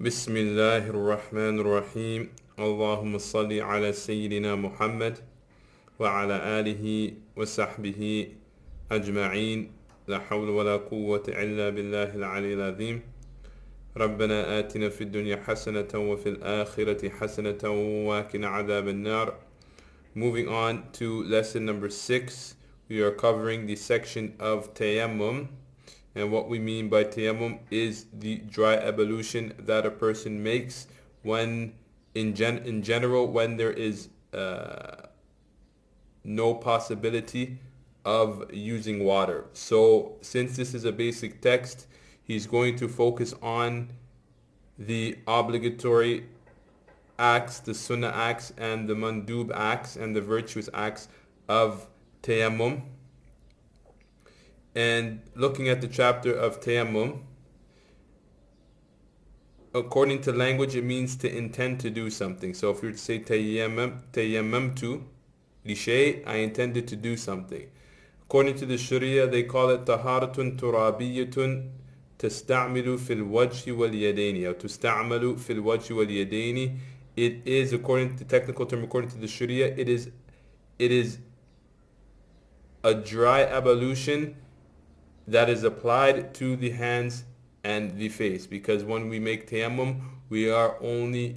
بسم الله الرحمن الرحيم اللهم صل على سيدنا محمد وعلى آله وصحبه أجمعين لا حول ولا قوة إلا بالله العلي العظيم ربنا آتنا في الدنيا حسنة وفي الآخرة حسنة وقنا عذاب النار. Moving on to lesson number 6, we are covering the section of tayammum. And what we mean by tayammum is the dry ablution that a person makes when, in general, when there is no possibility of using water. So since this is a basic text, he's going to focus on the obligatory acts, the sunnah acts, and the mandub acts, and the virtuous acts of tayammum. And looking at the chapter of tayammum, according to language, it means to intend to do something. So if you were to say tayammamtu li shay, I intended to do something. According to the Sharia, they call it taharatun turabiyatun tasta'milu fil wajhi wal yadaini, or tusta'malu fil wajhi wal yadaini. It is, according to the technical term, according to the Sharia, it is a dry ablution that is applied to the hands and the face, because when we make tayammum, we are only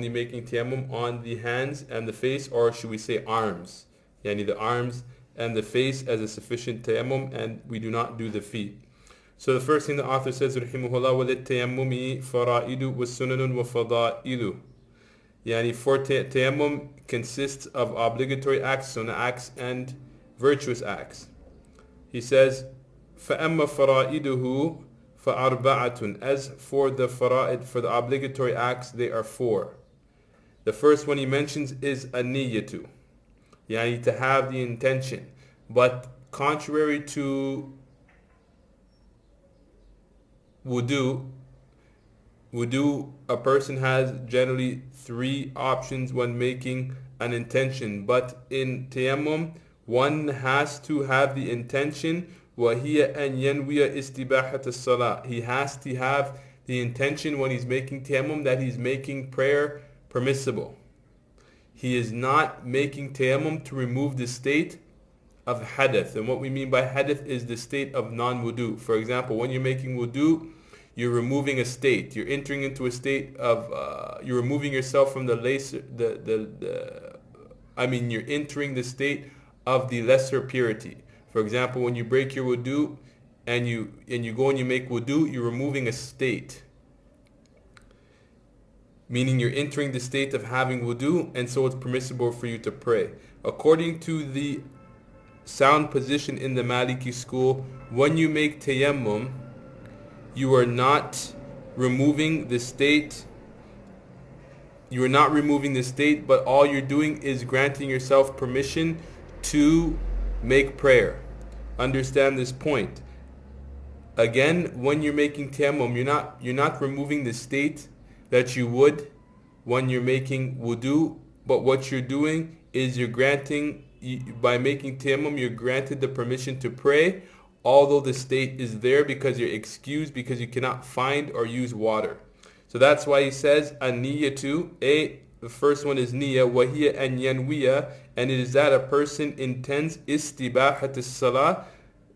making tayammum on the hands and the face, or should we say arms? Yani the arms and the face as a sufficient tayammum, and we do not do the feet. So the first thing the author says, rahimahullah, walit tayammumi fara'idu wa sunanun wa fada'ilu. Yani for tayammum consists of obligatory acts, sunnah acts, and virtuous acts. He says, فَأَمَّا فَرَائِدُهُ فَأَرْبَعَةٌ. As for the fara'id, for the obligatory acts, they are 4. The first one he mentions is an-niyyatu, yani to have the intention. But contrary to wudu, a person has generally 3 options when making an intention. But in tayammum, one has to have the intention. وَهِيَ أَنْ يَنْوِيَ إِسْتِبَاحَةَ الصَّلَاةِ. He has to have the intention when he's making tayammum that he's making prayer permissible. He is not making tayammum to remove the state of hadith. And what we mean by hadith is the state of non-wudu. For example, when you're making wudu, you're removing a state. You're entering into a state of, you're removing yourself from the you're entering the state of the lesser purity. For example, when you break your wudu and you go and you make wudu, you're removing a state. Meaning you're entering the state of having wudu, and so it's permissible for you to pray. According to the sound position in the Maliki school, when you make tayammum, you are not removing the state. You are not removing the state, but all you're doing is granting yourself permission to make prayer. Understand this point. Again, when you're making tayammum, you're not removing the state that you would when you're making wudu, but what you're doing is by making tayammum, you're granted the permission to pray, although the state is there because you're excused because you cannot find or use water. So that's why he says an-niyatu, the first one is niyya, وَهِيَ أَنْ يَنْوِيَ, and it is that a person intends istibahat as-salah,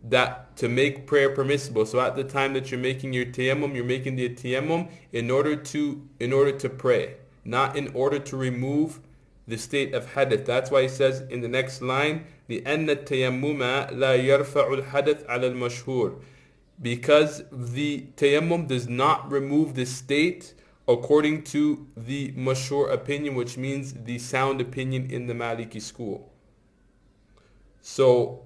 that to make prayer permissible. So at the time that you're making your tayammum, you're making the tayammum in order to pray, not in order to remove the state of hadith. That's why he says in the next line, لِأَنَّ التَّيَمُّمَ لَا يَرْفَعُ الْحَدَثَ عَلَى الْمَشْهُورِ, because the tayammum does not remove the state according to the mashhur opinion, which means the sound opinion in the Maliki school. So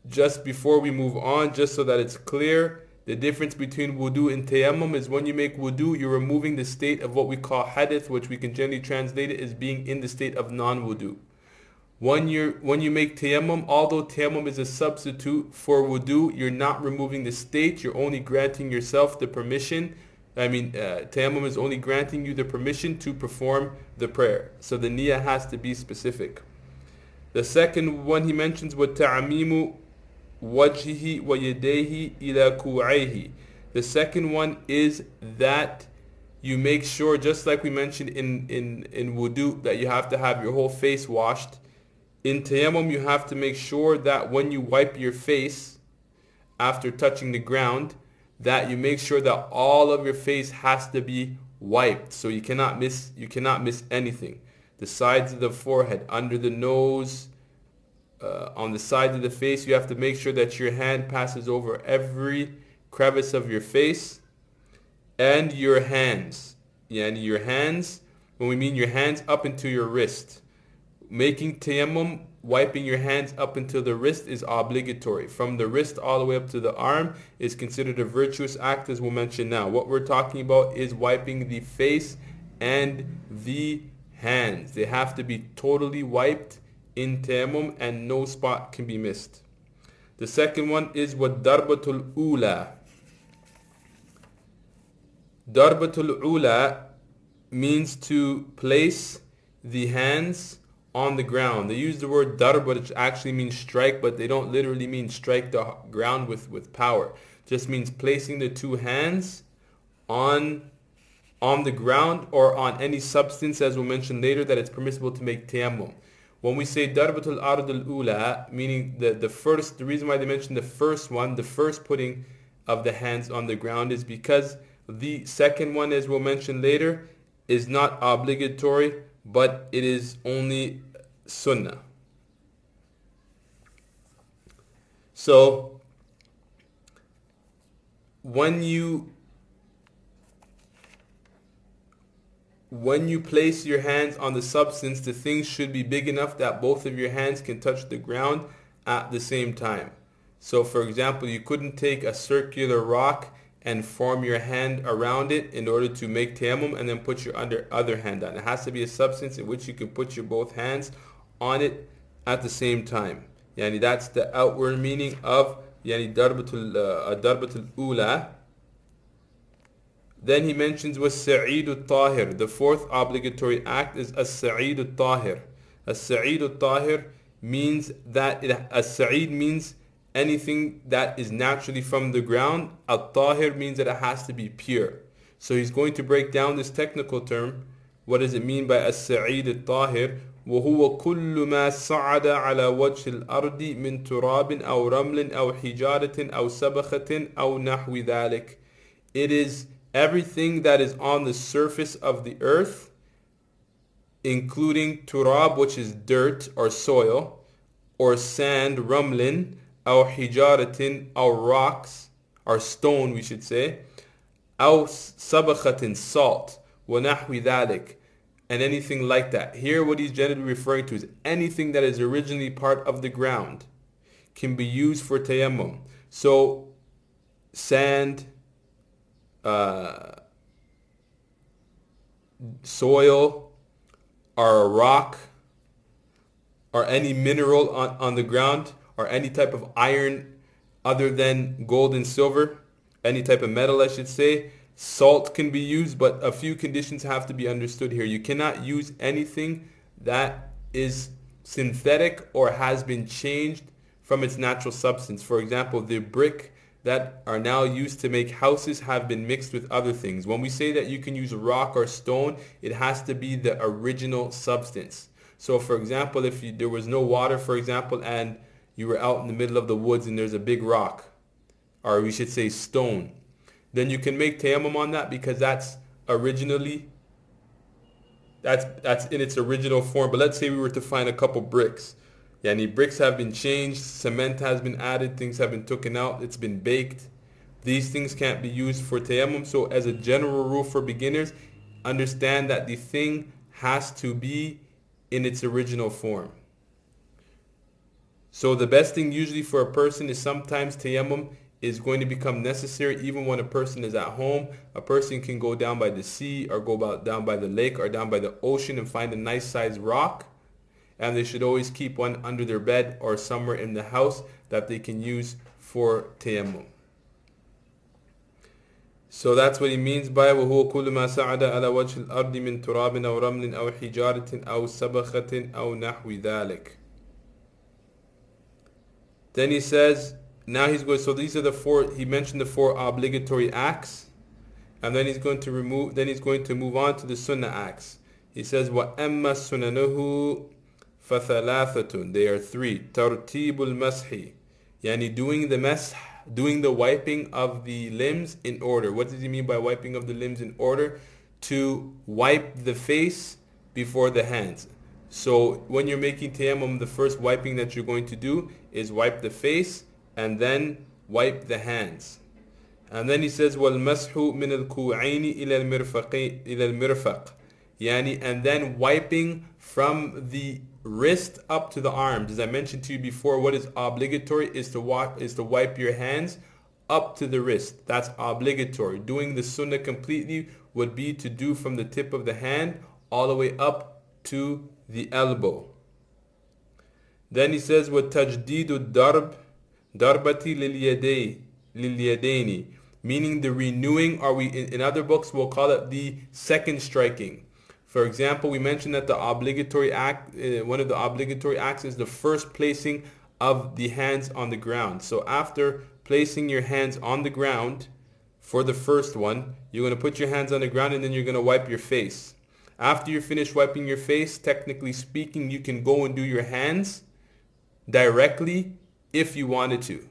just before we move on, just so that it's clear, the difference between wudu and tayammum is when you make wudu, you're removing the state of what we call hadith, which we can generally translate it as being in the state of non-wudu. When you make tayammum, although tayammum is a substitute for wudu, you're not removing the state, you're only granting yourself the permission. Tayammum is only granting you the permission to perform the prayer. So the niyyah has to be specific. The second one he mentions, وَتَعْمِيمُ وَجْهِهِ وَيَدَيْهِ إِلَى كُوعَيْهِ, The second one is that you make sure, just like we mentioned in wudu, that you have to have your whole face washed. In tayammum, you have to make sure that when you wipe your face after touching the ground, that you make sure that all of your face has to be wiped. So you cannot miss anything. The sides of the forehead, under the nose, on the sides of the face, you have to make sure that your hand passes over every crevice of your face, and your hands. Yani your hands, when we mean your hands, up into your wrist. Making tayammum, wiping your hands up until the wrist is obligatory. From the wrist all the way up to the arm is considered a virtuous act, as we'll mention now. What we're talking about is wiping the face and the hands. They have to be totally wiped in tayammum and no spot can be missed. The second one is what darbatul ula. Darbatul ula means to place the hands on the ground. They use the word darb, which actually means strike, but they don't literally mean strike the ground with power. It just means placing the two hands on the ground or on any substance, as we'll mention later, that it's permissible to make tayammum. When we say darbatul ard al-ula, meaning the reason why they mention the first one, the first putting of the hands on the ground, is because the second one, as we'll mention later, is not obligatory, but it is only sunnah. So when you place your hands on the substance, the thing should be big enough that both of your hands can touch the ground at the same time. So for example, you couldn't take a circular rock and form your hand around it in order to make tayammum and then put your other hand on. It has to be a substance in which you can put your both hands on it at the same time. Yani that's the outward meaning of yani darbatul ula. Then he mentions was Sa'id tahir. The fourth obligatory act is as-Sa'id tahir. As-Sa'id tahir means that as-Sa'id means anything that is naturally from the ground. Al-Tahir means that it has to be pure. So he's going to break down this technical term. What does it mean by as-Sa'id al-Tahir? وهو كل ما صعد على وجه الأرض من تراب أو رمل أو حجارة أو سبخة أو نحو ذلك. It is everything that is on the surface of the earth, including turab, which is dirt or soil, or sand, ramlin, أو حجارة, or rocks, or stone we should say, أو سبخة, salt, ونحو ذلك, and anything like that. Here what he's generally referring to is anything that is originally part of the ground can be used for tayammum. So sand, soil, or a rock, or any mineral on the ground, or any type of iron other than gold and silver, any type of metal I should say. Salt can be used, but a few conditions have to be understood here. You cannot use anything that is synthetic or has been changed from its natural substance. For example, the brick that are now used to make houses have been mixed with other things. When we say that you can use rock or stone, it has to be the original substance. So for example, if there was no water, for example, and you were out in the middle of the woods and there's a big rock, or we should say stone, then you can make tayammum on that because that's in its original form. But let's say we were to find a couple bricks. Yani bricks have been changed, cement has been added, things have been taken out, it's been baked. These things can't be used for tayammum. So as a general rule for beginners, understand that the thing has to be in its original form. So the best thing usually for a person is sometimes tayammum is going to become necessary even when a person is at home. A person can go down by the sea or go down by the lake or down by the ocean and find a nice sized rock. And they should always keep one under their bed or somewhere in the house that they can use for tayammum. So that's what he means by وَهُوَ كُلُّ مَا سَعَدَ عَلَى وَجْهِ الْأَرْضِ مِنْ تُرَابٍ أَوْ رَمْلٍ أَوْ حِجَارَةٍ أَوْ سَبَخَةٍ أَوْ نَحْوِ ذَلِكَ. Then he says, Now he's going. So these are the four. He mentioned the four obligatory acts, and then he's going to remove. Then he's going to move on to the sunnah acts. He says, "Wa amma sunanuhu fathalathatun." They are three. Tartibul mashi, yani doing the mash, doing the wiping of the limbs in order. What does he mean by wiping of the limbs in order? To wipe the face before the hands. So when you're making tayammum, the first wiping that you're going to do is wipe the face and then wipe the hands. And then he says, وَالْمَسْحُ مِنَ الْكُوعَيْنِ إِلَى الْمِرْفَقِ, yani, and then wiping from the wrist up to the arms. As I mentioned to you before, what is obligatory is to wipe your hands up to the wrist. That's obligatory. Doing the sunnah completely would be to do from the tip of the hand all the way up to the elbow. Then he says, وَتَجْدِيدُ الدَّرْبِ دَرْبَةِ لِلْيَدَيْنِ, meaning the renewing, or we in other books we'll call it the second striking. For example, we mentioned that the obligatory act, one of the obligatory acts is the first placing of the hands on the ground. So after placing your hands on the ground for the first one, you're going to put your hands on the ground and then you're going to wipe your face. After you finish wiping your face, technically speaking, you can go and do your hands directly if you wanted to.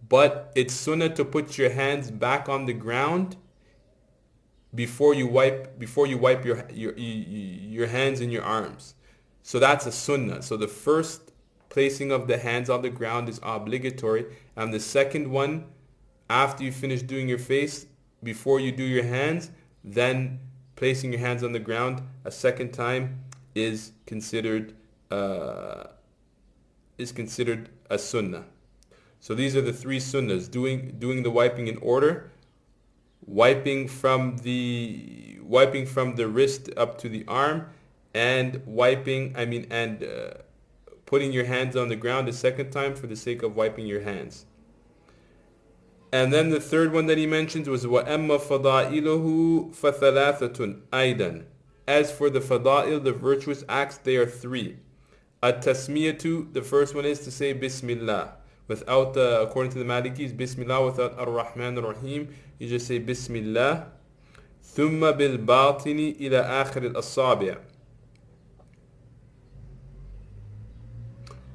But it's sunnah to put your hands back on the ground before you wipe your hands and your arms. So that's a sunnah. So the first placing of the hands on the ground is obligatory, and the second one, after you finish doing your face, before you do your hands, then placing your hands on the ground a second time is considered a sunnah. So these are the three sunnahs: doing the wiping in order, wiping from the wrist up to the arm, and putting your hands on the ground a second time for the sake of wiping your hands. And then the third one that he mentioned was وَأَمَّا فَضَائِلُهُ فَثَلَاثَةٌ أَيْضًا. As for the fada'il, the virtuous acts, they are three. At-tasmiyatu, the first one is to say Bismillah. Without, according to the Malikis, Bismillah without Ar-Rahman Ar-Rahim, you just say Bismillah. ثُمَّ بِالْبَاطِنِ إِلَى آخِرِ الْأَصَابِعِ.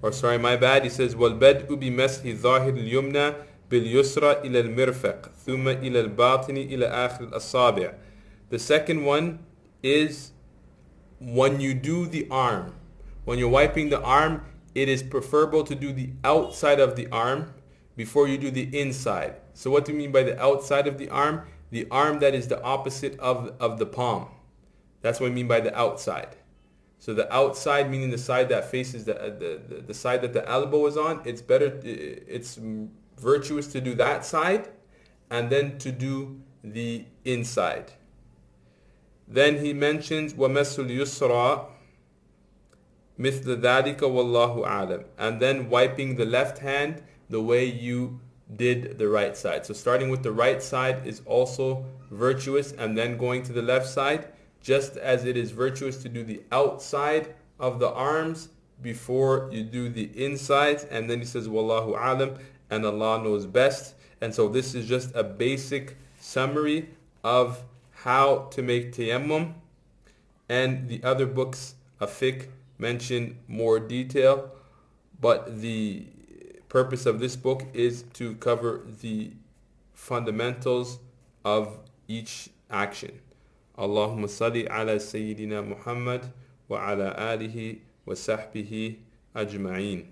Or sorry, my bad, he says وَالْبَدْءُ بِمَسْحِ ظَاهِرِ الْيُمْنَى بِالْيُسْرَى إِلَى الْمِرْفَقِ ثُمَّ إِلَى الْبَاطِنِ إِلَى آخِرِ الْأَصَابِعِ. The second one is when you do the arm. When you're wiping the arm, it is preferable to do the outside of the arm before you do the inside. So what do you mean by the outside of the arm? The arm that is the opposite of the palm. That's what I mean by the outside. So the outside, meaning the side that faces the side that the elbow is on, it's virtuous to do that side and then to do the inside. Then he mentions وَمَسُّ الْيُسْرَى مِثْلَ ذَلِكَ وَاللَّهُ أَعْلَمُ, and then wiping the left hand the way you did the right side. So starting with the right side is also virtuous, and then going to the left side, just as it is virtuous to do the outside of the arms before you do the insides. And then he says Wallahu Alam, and Allah knows best. And so this is just a basic summary of how to make tayammum, and the other books of fiqh mention more detail, but the purpose of this book is to cover the fundamentals of each action. Allahumma salli ala Sayyidina Muhammad wa ala alihi wa sahbihi ajma'een.